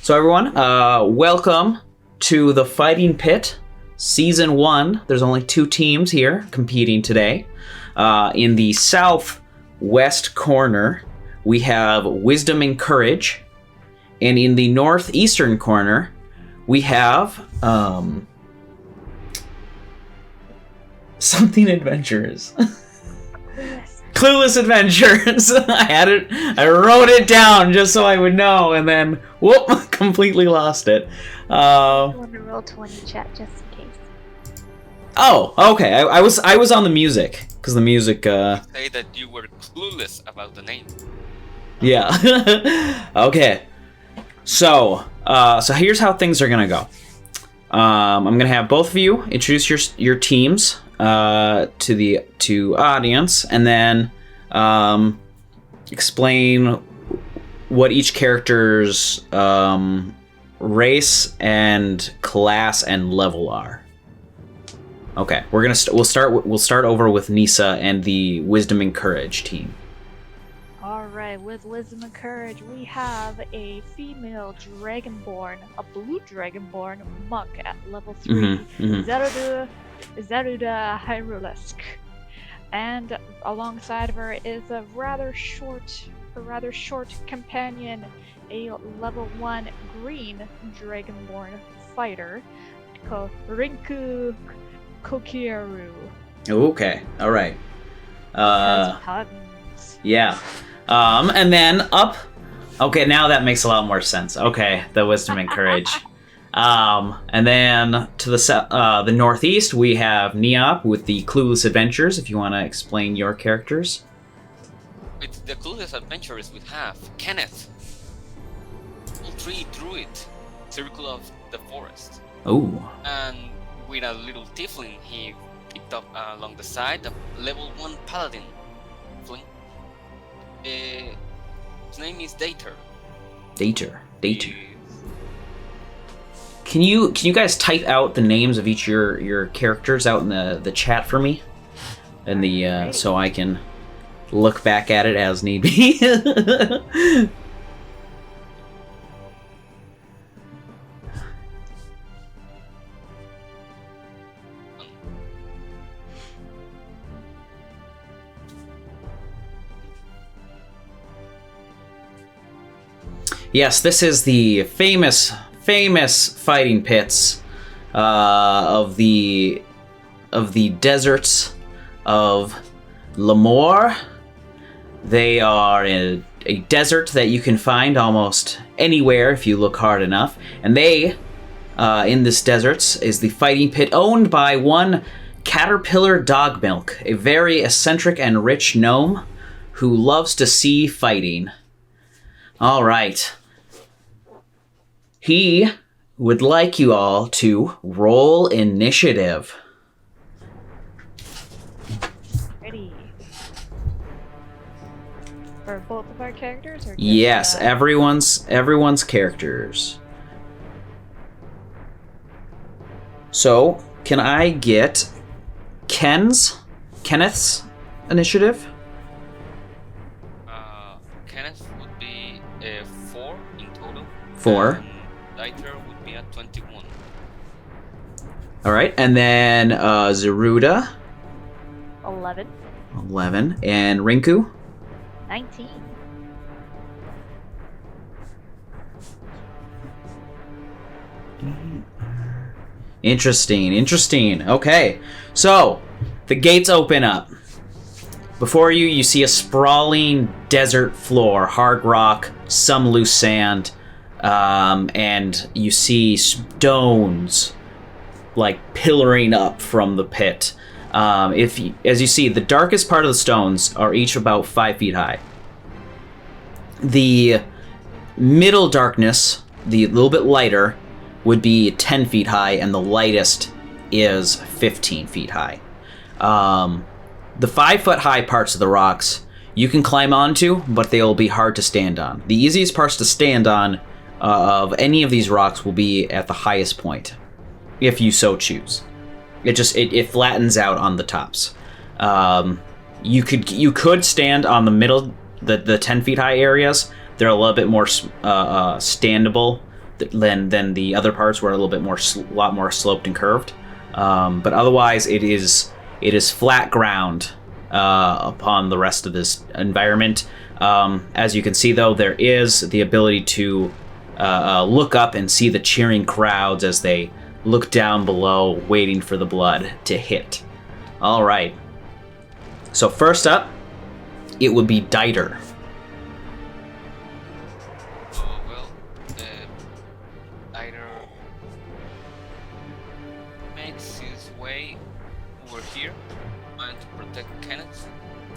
So everyone, welcome to the Fighting Pit, Season 1. There's only 2 teams here competing today. In the southwest corner, we have Wisdom and Courage. And in the northeastern corner, we have something Adventurers. Clueless Adventurers. I wrote it down just so I would know, and then whoop, completely lost it. I want to roll 20 chat just in case. Oh, okay. I was on the music because the music. Say that you were clueless about the name. Yeah. Okay. So here's how things are gonna go. I'm gonna have both of you introduce your teams to audience, and then explain what each character's race and class and level are. Okay, we'll start over with Nyssa and the Wisdom and Courage team. Alright, with Wisdom and Courage, we have a female dragonborn, a blue dragonborn monk at level 3, Zaruta Hyrulesk. And alongside of her is a rather short companion, a level 1 green dragonborn fighter called Rinku Kokiaru. Okay, alright. Puns. Yeah. And then up. Okay, now that makes a lot more sense. Okay, the Wisdom and Courage. And then to the northeast, we have Niop with the Clueless Adventurers, if you want to explain your characters. With the Clueless Adventurers, we have Kenneth, tree druid, circle of the forest. Oh. And with a little tiefling he picked up along the side, a level 1 Paladin. His name is Dater. Dater. Can you guys type out the names of each of your characters out in the chat for me? And the so I can look back at it as need be. Yes, this is the famous fighting pits of the deserts of Lamore. They are in a desert that you can find almost anywhere if you look hard enough. And they, in this desert, is the fighting pit owned by one Caterpillar Dogmilk, a very eccentric and rich gnome who loves to see fighting. All right. He would like you all to roll initiative. Ready. For both of our characters? Or just, Yes, everyone's characters. So, can I get Kenneth's initiative? Kenneth would be 4 in total. 4. Dieter would be at 21. All right, and then Zaruta. 11. 11. And Rinku. 19. Interesting. Okay, so the gates open up. Before you see a sprawling desert floor, hard rock, some loose sand, and you see stones like pillaring up from the pit. As you see, the darkest part of the stones are each about 5 feet high. The middle darkness, the little bit lighter, would be 10 feet high, and the lightest is 15 feet high. The 5 foot high parts of the rocks you can climb onto, but they'll be hard to stand on. The easiest parts to stand on of any of these rocks will be at the highest point, if you so choose. It flattens out on the tops. You could stand on the middle, the 10 feet high areas. They're a little bit more standable than the other parts were a little bit more, lot more sloped and curved. But otherwise, it is flat ground upon the rest of this environment. As you can see, though, there is the ability to look up and see the cheering crowds as they look down below, waiting for the blood to hit. All right. So first up, it would be Dieter. Oh, well, Dieter makes his way over here, trying to protect Kenneth.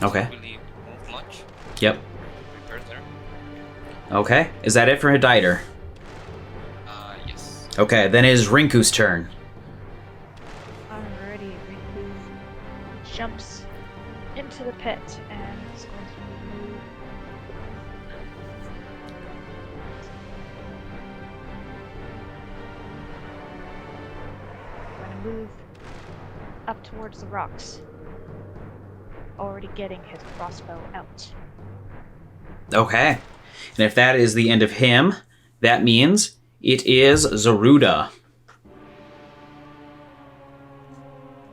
Okay. Doesn't really move much. Yep. Prepare there. Okay. Is that it for Dieter? Yes. Okay, then it is Rinku's turn. Alrighty, Riku jumps into the pit and is going to move. Going to move up towards the rocks. Already getting his crossbow out. Okay. And if that is the end of him, that means it is Zaruta.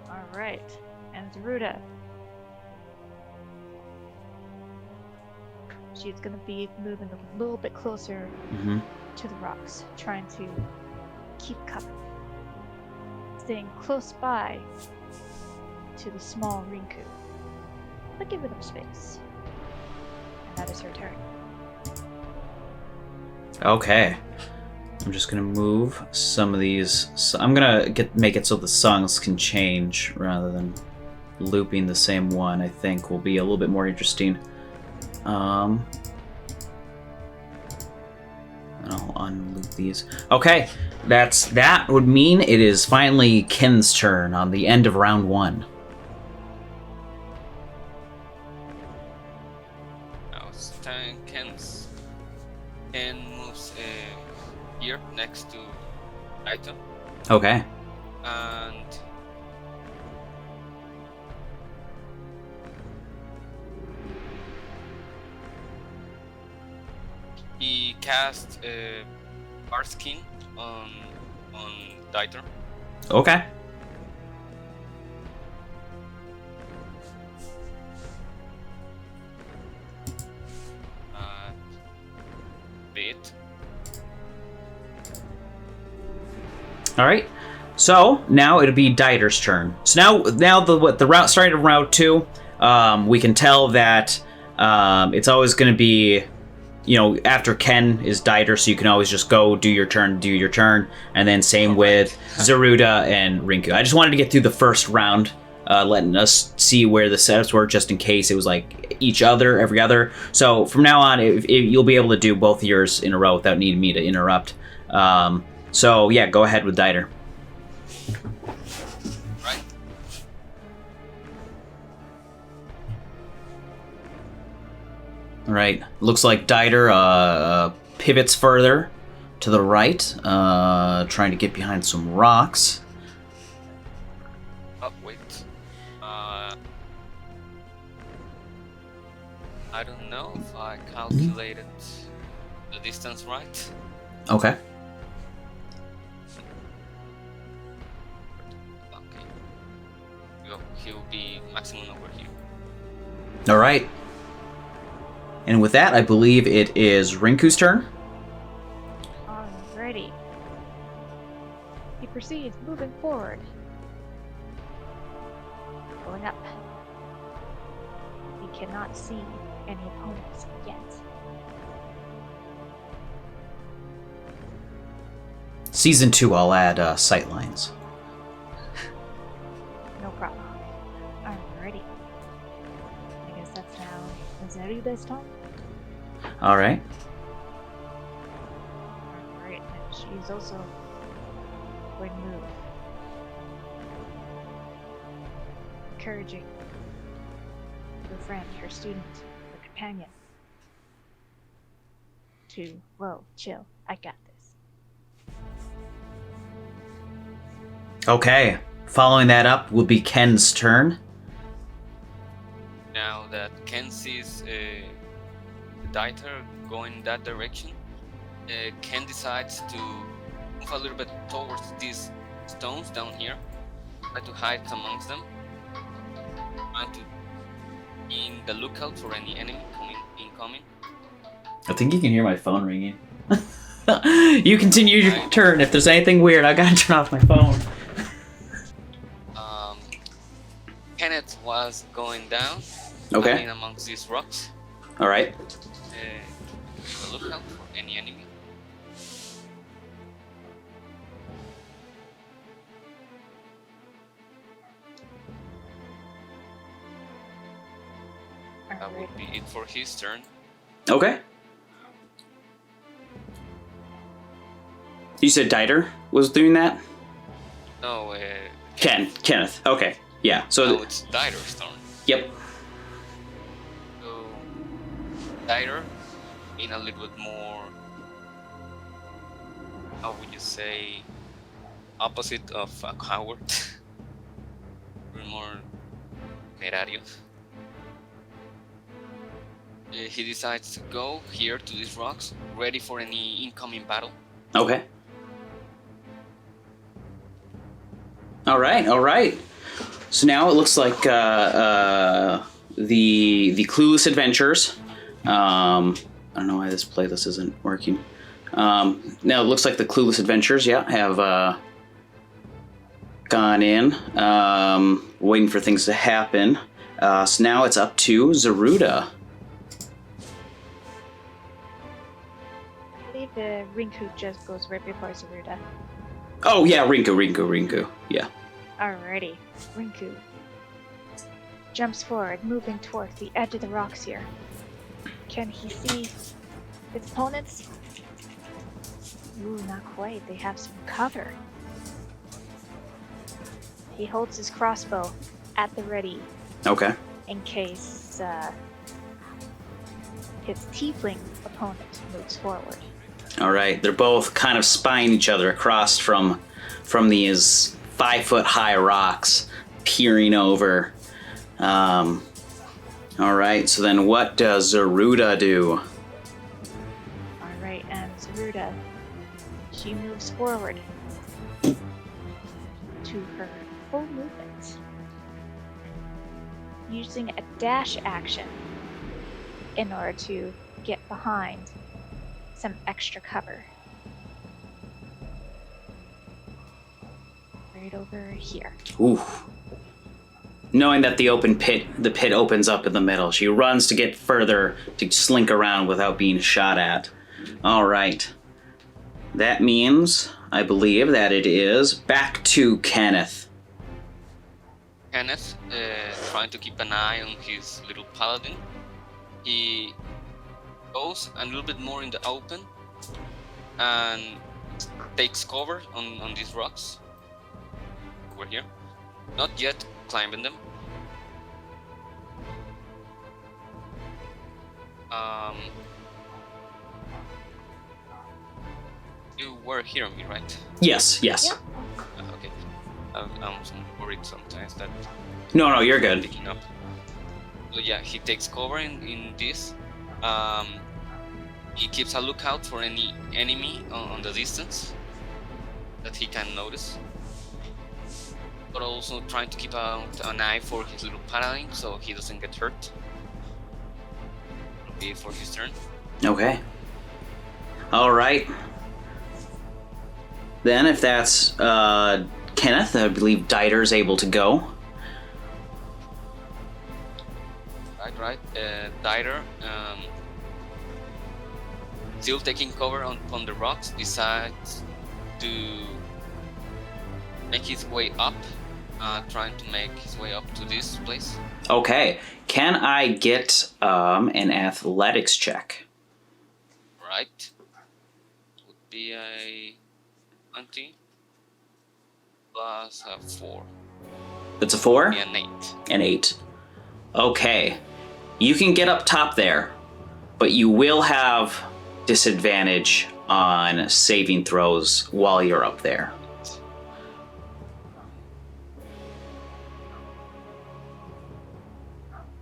Alright, and Zaruta. She's gonna be moving a little bit closer to the rocks, trying to keep cover. Staying close by to the small Rinku, but giving them space. And that is her turn. Okay. I'm just gonna move some of these. So I'm gonna make it so the songs can change rather than looping the same one. I think will be a little bit more interesting. And I'll unloop these. Okay, that would mean it is finally Ken's turn on the end of round 1. Now it's time Ken moves here next to Aito, Okay. and he casts Earthkin on Dieter. Okay. Bit. All right. So now it'll be Dieter's turn. So now the route starting of route 2, we can tell that it's always going to be, after Ken is Dieter, so you can always just go do your turn, and then same with Zaruta and Rinku. I just wanted to get through the first round, letting us see where the setups were, just in case it was like each other, every other. So from now on, you'll be able to do both yours in a row without needing me to interrupt. So yeah, go ahead with Dieter. Right. All right. Looks like Dieter pivots further to the right, trying to get behind some rocks. Oh, wait. I don't know if I calculated the distance right. Okay. Okay. He'll be maximum over here. All right. And with that, I believe it is Rinku's turn. Alrighty. He proceeds moving forward. Going up. He cannot see any opponents yet. Season 2, I'll add sightlines. No problem. Alrighty. I guess that's now Zaruta's turn. All right. Alright, and she's also going to move. Encouraging her friend, her student, her companion to, whoa, chill, I got this. Okay. Following that up will be Ken's turn. Now that Ken sees Dieter going that direction, Ken decides to move a little bit towards these stones down here, try to hide amongst them, trying to be in the lookout for any enemy incoming. I think you can hear my phone ringing. You continue your turn. If there's anything weird, I gotta turn off my phone. Kenneth was going down, Okay. hiding amongst these rocks. All right. A lookout for any enemy. That would be it for his turn. Okay. You said Dieter was doing that? No, Kenneth. Okay. Yeah. So. no, it's Dieter's turn. Yep. So, Dieter, being a little bit more, how would you say, opposite of a coward, more temerario. He decides to go here to these rocks, ready for any incoming battle. Okay. All right. So now it looks like the Clueless Adventurers. I don't know why this playlist isn't working. Now it looks like the Clueless Adventurers, have gone in, waiting for things to happen. So now it's up to Zaruta. I believe the Rinku just goes right before Zaruta. Oh yeah, Rinku. Yeah. Alrighty, Rinku jumps forward, moving towards the edge of the rocks here. Can he see his opponents? Ooh, not quite. They have some cover. He holds his crossbow at the ready. Okay. In case his tiefling opponent moves forward. All right, they're both kind of spying each other across from these 5-foot-high rocks, peering over. All right, so then what does Zaruta do? All right, and Zaruta, she moves forward to her full movement, using a dash action in order to get behind some extra cover. Right over here. Ooh. Knowing that the pit opens up in the middle, she runs to get further to slink around without being shot at. All right. That means, I believe, that it is back to Kenneth. Kenneth, trying to keep an eye on his little paladin. He goes a little bit more in the open and takes cover on these rocks. Over here. Not yet climbing them. You were hearing me, right? Yes. Yeah. Okay. I'm worried sometimes that No, you're good. picking up. So yeah, he takes cover in this. He keeps a lookout for any enemy on the distance that he can notice. But also trying to keep out an eye for his little paladin so he doesn't get hurt. It'll be for his turn. Okay. All right. Then, if that's Kenneth, I believe Dieter's able to go. Right. Dieter, still taking cover on the rocks, decides to make his way up, trying to make his way up to this place. Okay. Can I get an athletics check? Right. Would be a 20 plus a 4. It's a 4? Be an 8. An 8. Okay. You can get up top there, but you will have disadvantage on saving throws while you're up there.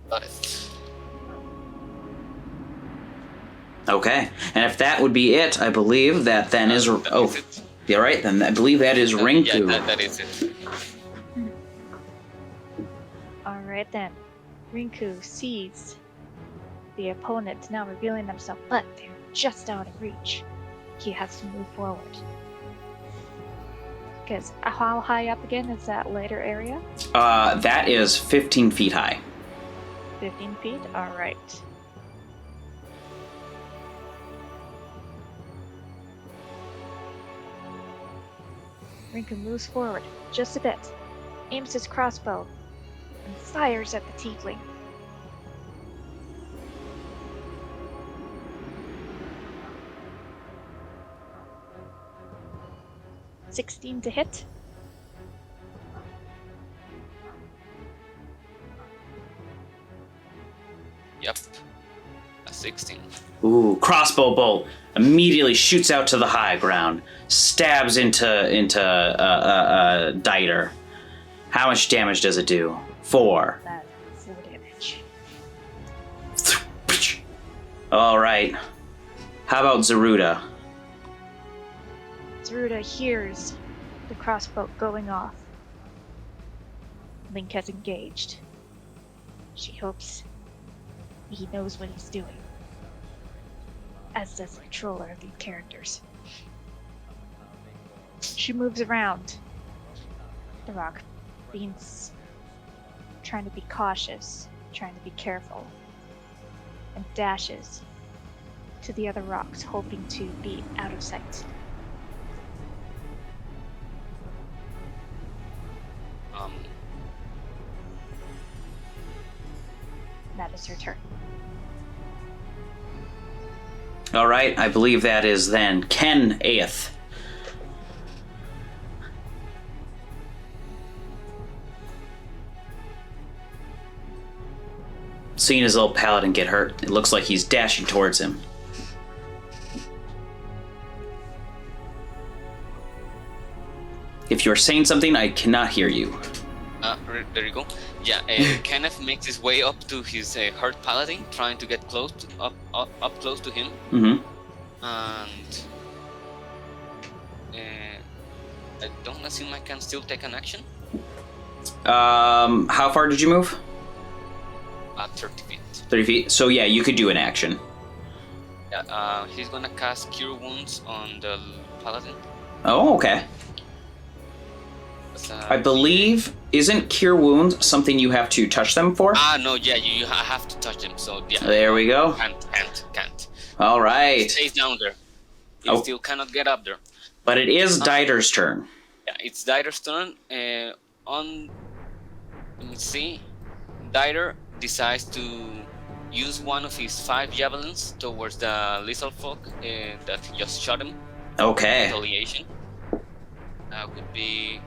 Got it. Okay, and if that would be it, I believe that then is... That Oh, is it. yeah, right, then I believe that is Rinku. Yeah, that is it. Alright then. Rinku sees the opponent now revealing themselves, but they're just out of reach. He has to move forward. Because how high up again is that later area? That is 15 feet high. 15 feet? Alright. Rinku moves forward just a bit, aims his crossbow, and fires at the tiefling. $16 to hit. Yep. A 16. Ooh, crossbow bolt immediately shoots out to the high ground, stabs into Diter. How much damage does it do? 4. That's 4 damage. All right. How about Zaruta? Zaruta hears the crossbow going off. Link has engaged. She hopes he knows what he's doing, as does the controller of these characters. She moves around the rock, trying to be cautious, trying to be careful, and dashes to the other rocks, hoping to be out of sight. That is her turn. All right, I believe that is then Ken Aeth. Seeing his little paladin get hurt, it looks like he's dashing towards him. If you're saying something, I cannot hear you. There you go. Yeah, Kenneth makes his way up to his hurt paladin, trying to get close up close to him. Mm-hmm. And I don't assume I can still take an action. How far did you move? 30 feet. 30 feet. So yeah, you could do an action. Yeah, he's gonna cast Cure Wounds on the paladin. Oh, okay. I believe, isn't Cure Wounds something you have to touch them for? No, yeah, you have to touch them, so yeah. There we go. Can't. All right. It stays down there. You still cannot get up there. But it is Diter's turn. Yeah, it's Diter's turn. Let me see. Diter decides to use one of his 5 javelins towards the lethal folk that just shot him. Okay. Retaliation. That would be...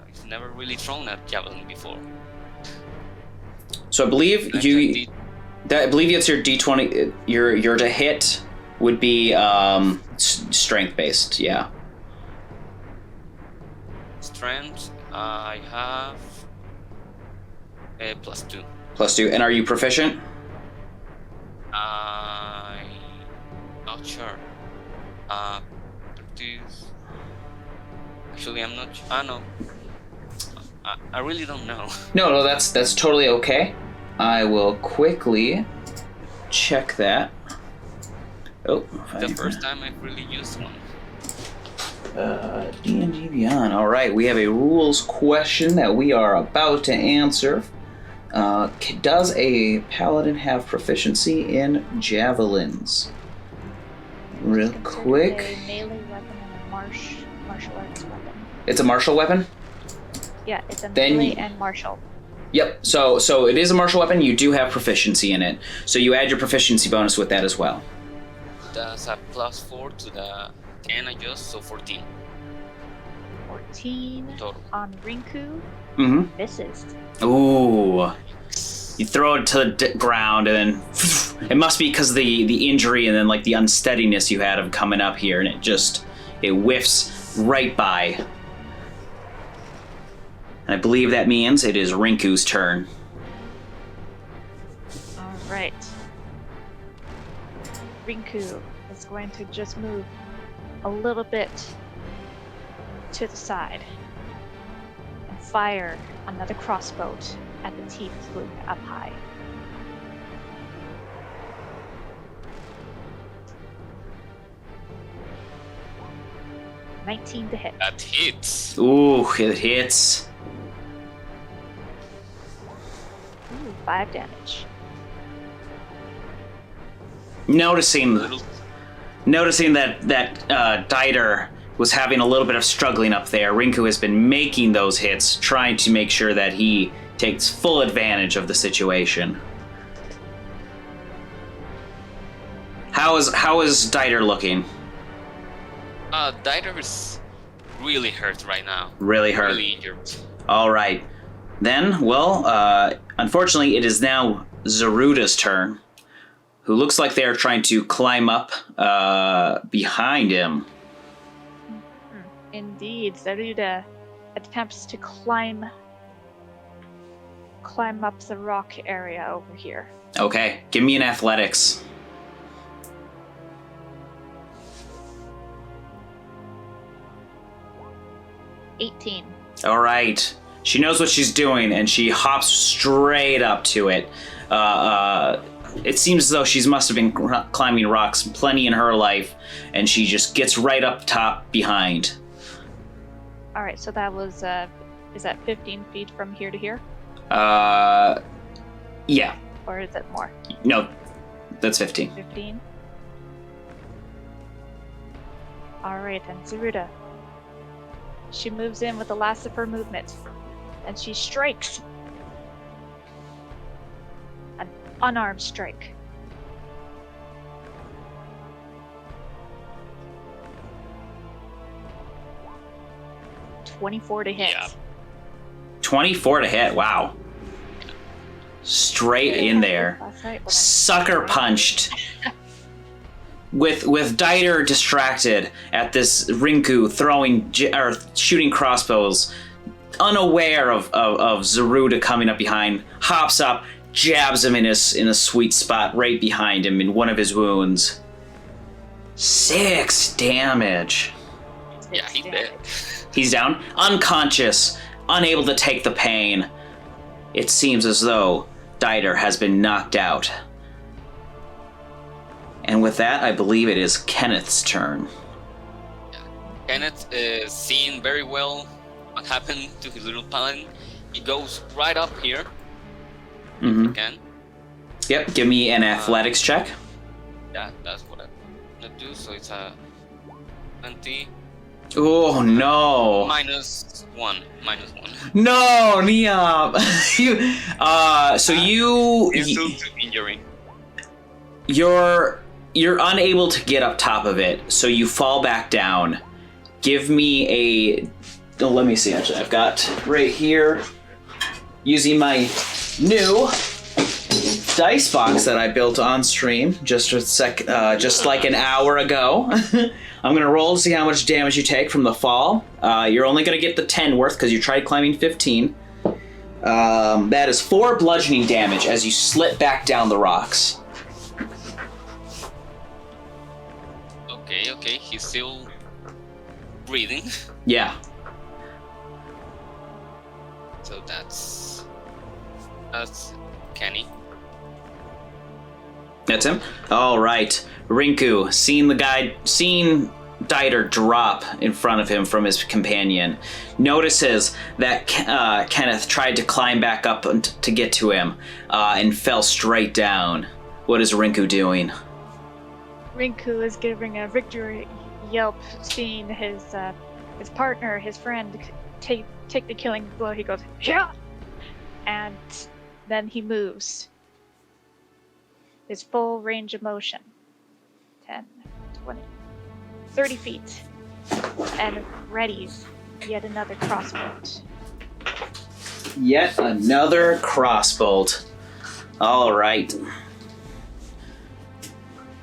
he's never really thrown a javelin before. So I believe I believe it's your D20. Your to hit would be strength based. Yeah. Strength. I have +2. +2. And are you proficient? I'm not sure. Actually, I'm not. No. I really don't know. No, that's totally okay. I will quickly check that. Oh, The first time I've really used one. D&D Beyond. All right, we have a rules question that we are about to answer. Does a paladin have proficiency in javelins? Real quick. A melee weapon and a martial arts weapon. It's a martial weapon? Yeah, it's a melee and martial. Yep, so it is a martial weapon. You do have proficiency in it. So you add your proficiency bonus with that as well. That's a +4 to the 10 I just, so 14. 14 total. On Rinku. Mm-hmm. Misses. Ooh. You throw it to the ground, and then it must be because of the injury and then like the unsteadiness you had of coming up here, and it whiffs right by. And I believe that means it is Rinku's turn. All right. Rinku is going to just move a little bit to the side and fire another crossbow at the teeth looming up high. $19 to hit. That hits. Ooh, it hits. Ooh, 5 damage. Noticing that Diter was having a little bit of struggling up there, Rinku has been making those hits, trying to make sure that he takes full advantage of the situation. How is Diter looking? Diter is really hurt right now. Really hurt. Really injured. All right. Then, well, unfortunately, it is now Zaruta's turn, who looks like they are trying to climb up behind him. Indeed, Zaruta attempts to climb up the rock area over here. Okay, give me an athletics. 18. All right. She knows what she's doing, and she hops straight up to it. It seems as though she must have been climbing rocks plenty in her life, and she just gets right up top behind. All right, so that was, is that 15 feet from here to here? Yeah. Or is it more? No, that's 15. 15? All right, and Zaruta. She moves in with the last of her movement, and she strikes. An unarmed strike. $24 to hit. Yeah. 24 to hit, wow. Straight in there. Sucker punched. With Diter distracted at this Rinku shooting crossbows, unaware of Zaruta coming up behind, hops up, jabs him in a sweet spot right behind him in one of his wounds. 6 damage. Yeah, he's dead. He's down, unconscious, unable to take the pain. It seems as though Diter has been knocked out. And with that, I believe it is Kenneth's turn. Yeah. Kenneth is seeing very well what happened to his little paladin. He goes right up here. Mm-hmm. If he can. Yep, give me an athletics check. Yeah, that's what I'm gonna do. So it's a 20. Oh no! -1. No, Niop. Insult to injury. You're unable to get up top of it, so you fall back down. Give me a... Oh, let me see, actually. I've got right here, using my new dice box that I built on stream just like an hour ago. I'm going to roll to see how much damage you take from the fall. You're only going to get the 10 worth because you tried climbing 15. That is 4 bludgeoning damage as you slip back down the rocks. Okay, he's still breathing. Yeah. So that's Kenny. That's him? All right. Rinku, seeing Diter drop in front of him from his companion, notices that Kenneth tried to climb back up to get to him and fell straight down. What is Rinku doing? Rinku is giving a victory yelp, seeing his partner, his friend, take the killing blow. He goes, yeah! And then he moves. His full range of motion. 10, 20, 30 feet. And readies yet another crossbolt. Yet another crossbolt. All right.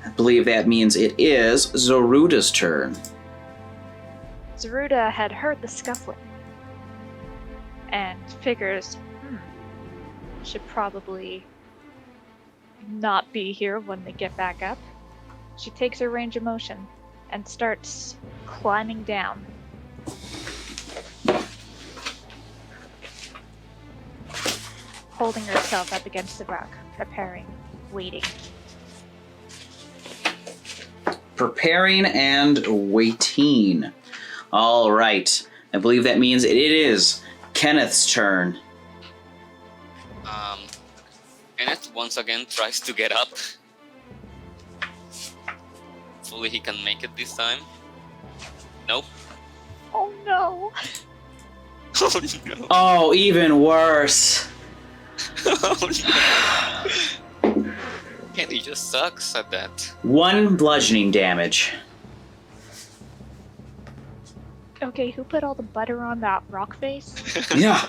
I believe that means it is Zaruta's turn. Zaruta had heard the scuffling and figures, should probably not be here when they get back up. She takes her range of motion and starts climbing down. Holding herself up against the rock, preparing, waiting. Preparing and waiting. All right. I believe that means it is Kenneth's turn. Kenneth once again tries to get up. Hopefully he can make it this time. Nope. Oh no! Oh no. Oh, even worse. Oh no. Kenny just sucks at that. 1 bludgeoning damage. Okay, who put all the butter on that rock face? Yeah.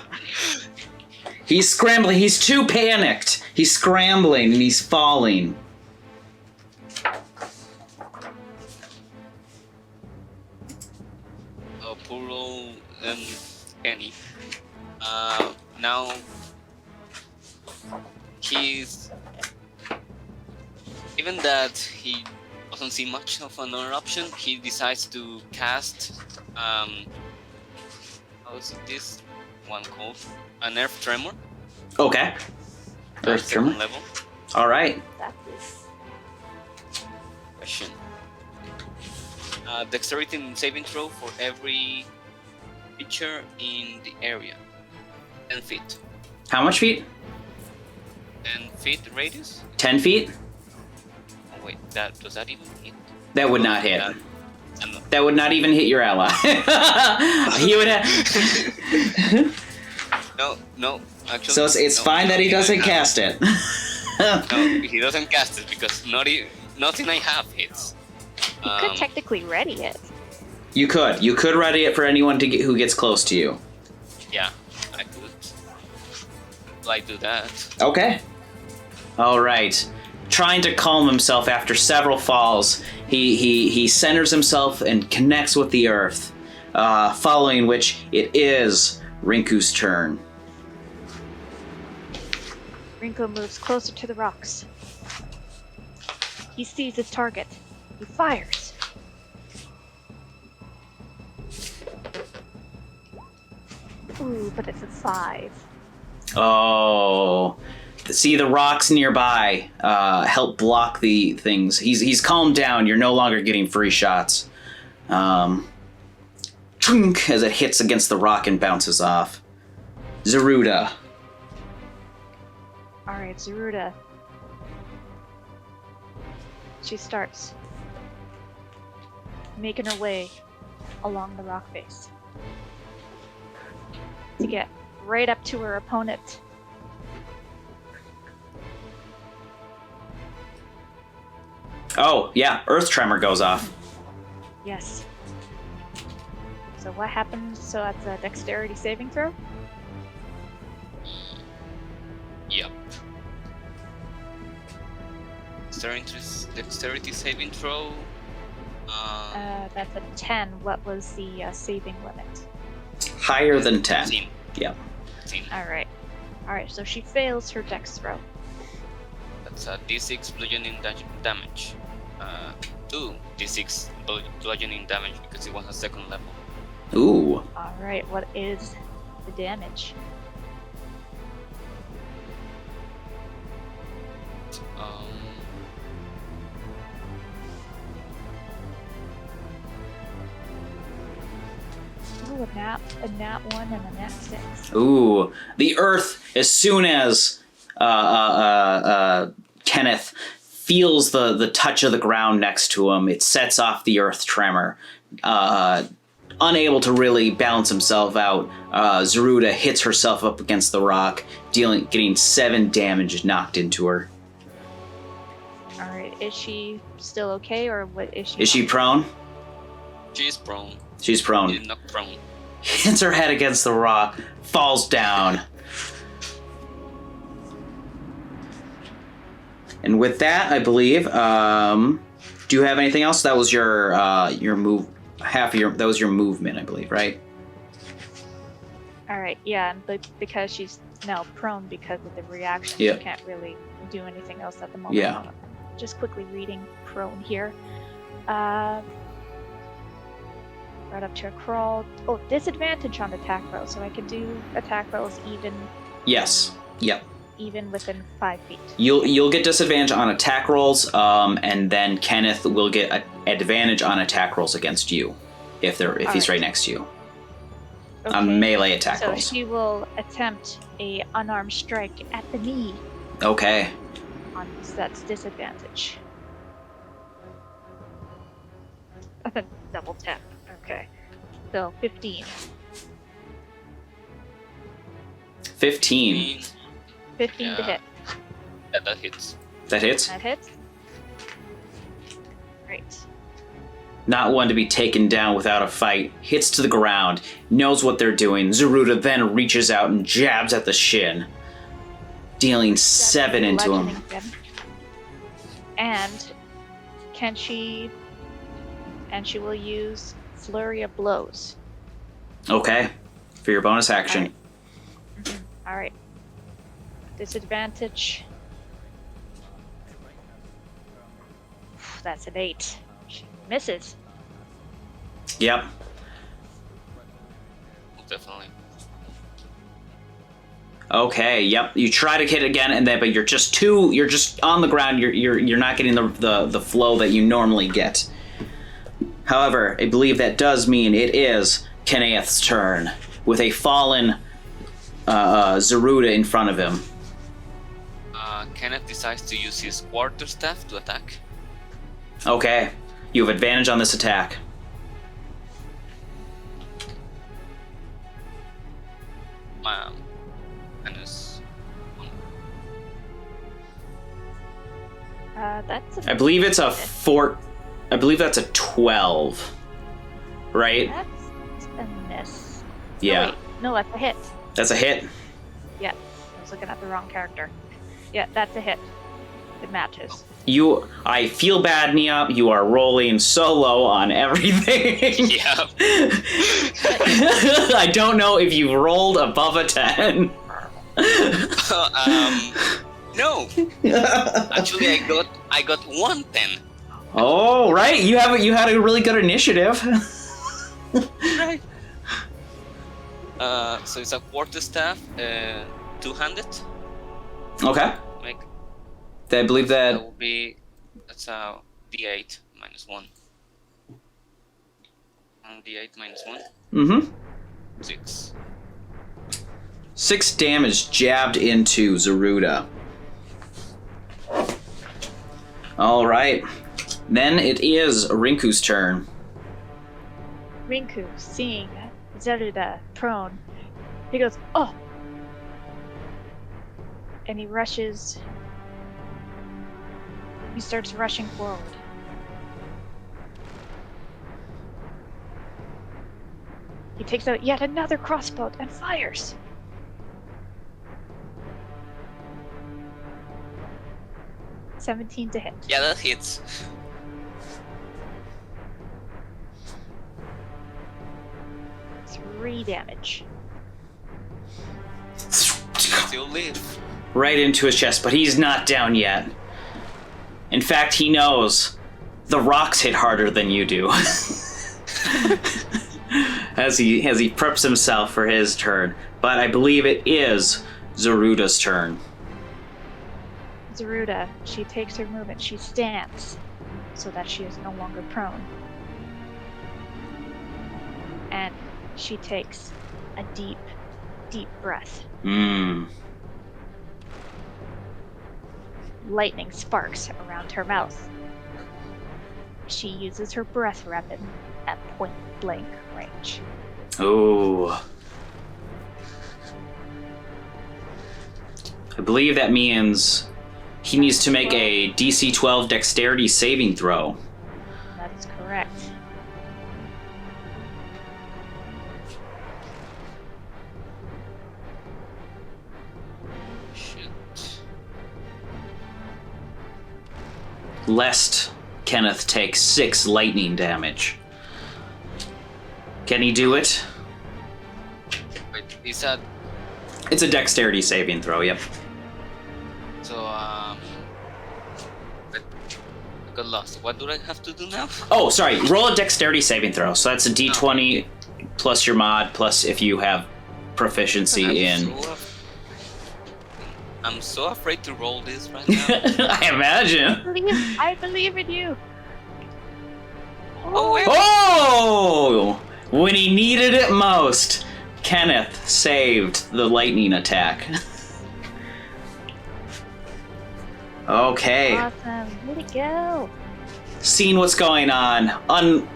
He's scrambling. He's too panicked. He's scrambling and he's falling. Oh, poor old Kenny. Now he's... Even that he doesn't see much of another option, he decides to cast... how is this one called? An Earth Tremor. Okay. Earth Second Tremor. level. All right. That is... Question. Dexterity saving throw for every creature in the area. 10 feet. How much feet? 10 feet radius? 10 feet? Oh wait, does that even hit? That would not hit. I'm That would not even hit your ally. He would have... No, actually. So it's no, fine that he doesn't have- cast it. No, he doesn't cast it because nothing I have hits. You could technically ready it. You could ready it for anyone who gets close to you. Yeah, I could. Like do that. Okay. All right. Trying to calm himself after several falls, he centers himself and connects with the earth. Following which, it is Rinku's turn. Rinko moves closer to the rocks. He sees his target. He fires. Ooh, but it's a 5. Oh. See, the rocks nearby help block the things. He's calmed down. You're no longer getting free shots. Chunk, as it hits against the rock and bounces off. Zaruta. Alright, Zaruta. She starts making her way along the rock face to get right up to her opponent. Oh, yeah, Earth Tremor goes off. Yes. So what happens? So that's a dexterity saving throw? Yep. Dexterity saving throw. That's a 10. What was the saving limit? Higher than 10. 15. Yeah. 15. Alright. Alright, so she fails her dex throw. That's a d6 bludgeoning damage. 2 d6 bludgeoning damage because it was a second level. Ooh. Alright, what is the damage? Ooh, a nat 1 and a nat 6. Ooh. The earth, as soon as Kenneth feels the touch of the ground next to him, it sets off the earth tremor. Unable to really balance himself out, Zaruta hits herself up against the rock, getting 7 damage knocked into her. Alright, is she still okay, or what is she? Is she prone? She's prone. She's prone. She's not prone. Hits her head against the rock, falls down. And with that, I believe, do you have anything else? That was your move. That was your movement, I believe, right? Alright, yeah, but because she's now prone because of the reaction, Yeah. she can't really do anything else at the moment. Yeah. just quickly reading prone here. Right up to a crawl. Oh, disadvantage on attack rolls, so I can do attack rolls even. Yes. Yep. Even within 5 feet. You'll get disadvantage on attack rolls, and then Kenneth will get advantage on attack rolls against you if he's right next to you. Okay. On melee attack so rolls. So he will attempt a unarmed strike at the knee. Okay. So that's disadvantage. Double tap. Okay. So 15. 15. 15 to hit. Yeah, that hits. That hits? That hits. Great. Not one to be taken down without a fight. Hits to the ground. Knows what they're doing. Zaruta then reaches out and jabs at the shin. Dealing 7 into him. And she will use Flurry of Blows. Okay. For your bonus action. All right. Disadvantage. That's an 8. She misses. Yep. Definitely. Okay, yep. You try to hit again, but you're just on the ground. You're not getting the flow that you normally get. However, I believe that does mean it is Kenneth's turn with a fallen Zaruta in front of him. Kenneth decides to use his quarterstaff to attack. Okay, you have advantage on this attack. Minus 1. That's. I believe it's a 4. I believe that's a 12. Right? That's a miss. Yeah. Oh, wait. No, that's a hit. That's a hit. Yeah, I was looking at the wrong character. Yeah, that's a hit. It matches. I feel bad, Niop. You are rolling so low on everything. Yeah. I don't know if you rolled above a 10. No. Actually, I got 110. Oh, right. You had a really good initiative. Right. So it's a quarterstaff, two-handed. Okay. I believe That will be, that's a D8 minus 1. And D8 minus 1. Mm-hmm. 6. 6 damage jabbed into Zaruta. All right. Then it is Rinku's turn. Rinku, seeing Zaruta prone, he goes, "Oh!" And he rushes. He starts rushing forward. He takes out yet another crossbow and fires. $17 to hit. Yeah, that hits. Three damage. Still live. Right into his chest, but he's not down yet. In fact, he knows the rocks hit harder than you do. as he preps himself for his turn. But I believe it is Zaruta's turn. Zaruta, she takes her movement. She stands so that she is no longer prone. And she takes a deep, deep breath. Lightning sparks around her mouth. She uses her breath weapon at point blank range. Oh. I believe that means he needs to make a DC 12 dexterity saving throw. That's correct. Lest Kenneth takes 6 lightning damage. Can he do it? Wait, is that... It's a dexterity saving throw, yep. So, but got lost. What do I have to do now? Oh, sorry. Roll a dexterity saving throw. So that's a d20 plus your mod, plus if you have proficiency in... I'm so afraid to roll this right now. I imagine. I believe in you. Oh, wait. Oh! When he needed it most, Kenneth saved the lightning attack. Okay. Awesome. Way to go. Seeing what's going on,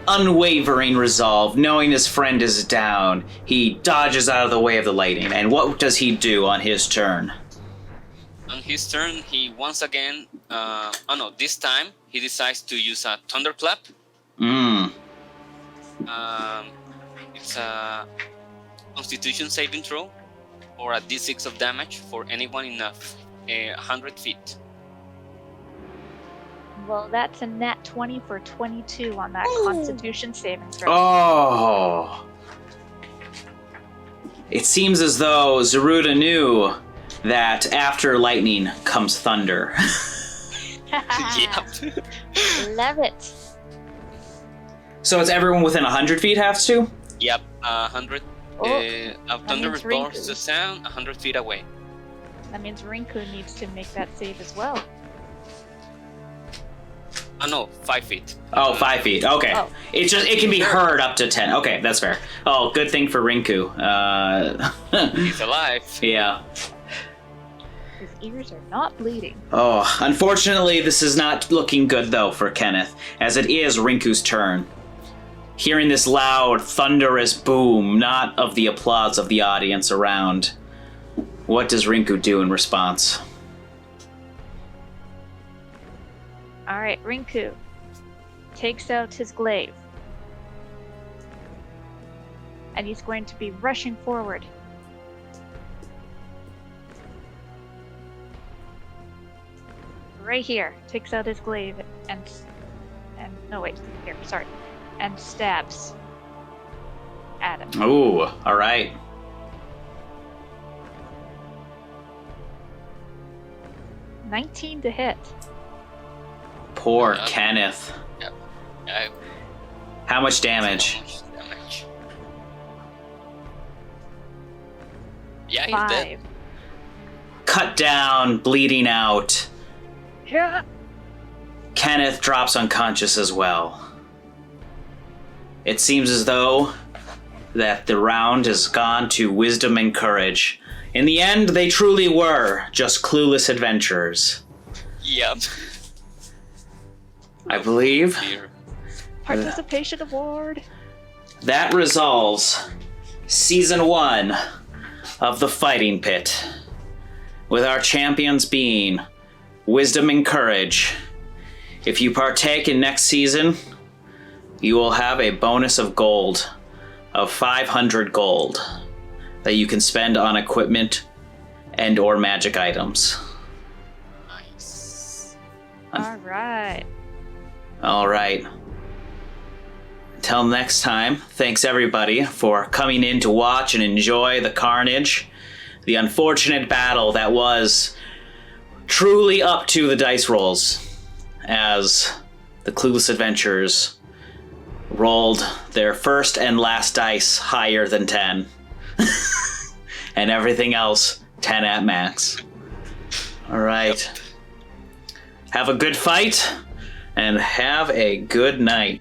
unwavering resolve, knowing his friend is down, he dodges out of the way of the lightning. And what does he do on his turn? On his turn, he once again, this time, he decides to use a thunderclap. It's a Constitution saving throw, or a d6 of damage for anyone in 100 feet. Well, that's a nat 20 for 22 on that Constitution saving throw. Oh! It seems as though Zaruta knew that after lightning comes thunder. Yep. Love it. So it's everyone within 100 feet has to? Yep, 100. A thunder means bursts Rinku. the sound 100 feet away. That means Rinku needs to make that save as well. Oh no, 5 feet. Oh, 5 feet. Okay. Oh. It can be heard up to 10. Okay, that's fair. Oh, good thing for Rinku. He's alive. Yeah. His ears are not bleeding. Oh, unfortunately, this is not looking good, though, for Kenneth, as it is Rinku's turn. Hearing this loud, thunderous boom, not of the applause of the audience around, what does Rinku do in response? Alright, Rinku takes out his glaive. And he's going to be rushing forward. Right here, takes out his glaive and and stabs at him. Ooh, all right. $19 to hit. Poor Kenneth. Yep. How much damage? Damage. Yeah, he's dead. 5. Cut down, bleeding out. Yeah. Kenneth drops unconscious as well. It seems as though that the round has gone to wisdom and courage. In the end, they truly were just clueless adventurers. Yep. I believe Here. Participation award. that resolves Season 1 of The Fighting Pit, with our champions being wisdom and courage. If you partake in next season, you will have a bonus of gold, of 500 gold, that you can spend on equipment and or magic items. Nice. Alright. All right. Until next time, thanks everybody for coming in to watch and enjoy the carnage, the unfortunate battle that was truly up to the dice rolls, as the Clueless Adventurers rolled their first and last dice higher than 10. And everything else 10 at max. All right. Have a good fight and have a good night.